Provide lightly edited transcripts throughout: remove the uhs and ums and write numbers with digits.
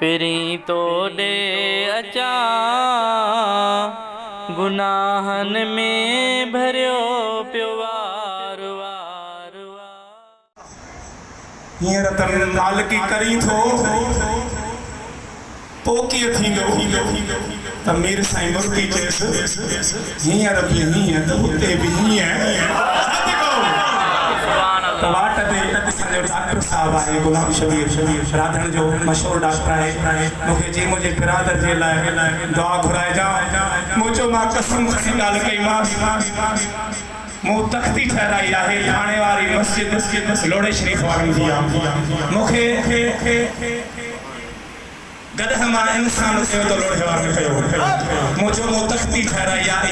पिरी तो दे अचा गुनाहन में भरियो पियो वार वार वार। हींअर त मालिकी करी थो पोकीअ थींदो त मीर साईं मुर्गी चएसि हींअर बि हीअं त हुते बि हीअं। वाट ते असांजो डॉक्टर साहब आहे गुलाम शबीर राधण जो मशहूरु डॉक्टर आहे। मूंखे जी मुंहिंजे बिरादर जे लाइ दुआ घुराइजा। मूं चयो मां कसम खणी ॻाल्हि कई मूं तख़्ती ठहिराई आहे थाणे वारी मस्जिद लोड़े शरीफ़ वारी जी आहे। मूंखे गॾु मां इंसान कयो त लोड़े वारे कयो मूं चयो मूं तख़्ती ठहिराई आहे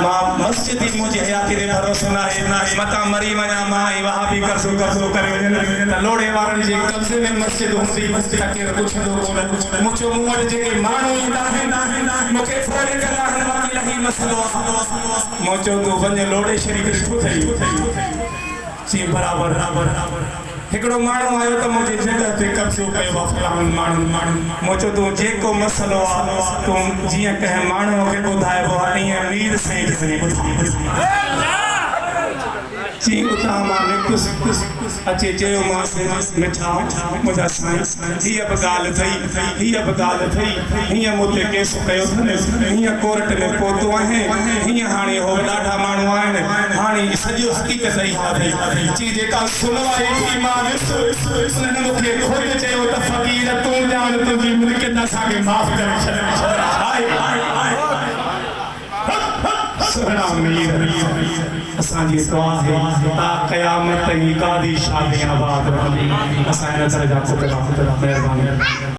मां मस्जिद ई मुंहिंजी हयाती ते भरोसो न आहे मतां मरी वञा मां ऐं वहाबी कर्ज़ो करे वञनि त लोड़े वारनि जे कब्ज़े में मस्जिद हूंदी त केरु पुछंदो कोन। मूं चयो मूं वटि जेके माण्हू ईंदा आहिनि मूंखे फोन कंदा आहिनि बाक़ी इलाही मसइलो आहे। मूं चयो तूं वञ लोड़े शरीफ़ ॾिठो अथई चई बराबरि। हिकिड़ो माण्हू आयो त मुंहिंजी जॻह ते कब्ज़ो कयो आहे फलाणनि माण्हुनि। मूं चयो तूं जेको मसइलो आहे तूं जीअं कंहिं माण्हूअ खे ॿुधाइबो आहे ईअं मीर साईं खे ॿुधाए। चई उतां मां निकितुसि अचे चयोमांसि मिठा मुंहिंजा साईं हीअ बि ॻाल्हि अथई हीअं मूं ते केस कयो अथनि हीअं कोर्ट में पहुतो आहे हीअं हाणे हो ॾाढा माण्हू आहिनि हाणे सॼो हक़ीक़त ई अथई। चई जेका सुनवाई थी मां उन्हनि मूंखे ख़ुदि चयो त फ़क़ीर तूं ॼाण तुंहिंजी मिल्कियत असांखे माफ़ करे छॾ। सुहिणा मीर असांजी दुआ आहे ता क़यामत ई कादी शादी आबाद असांजे नज़र जा पुत्र महिरबानी।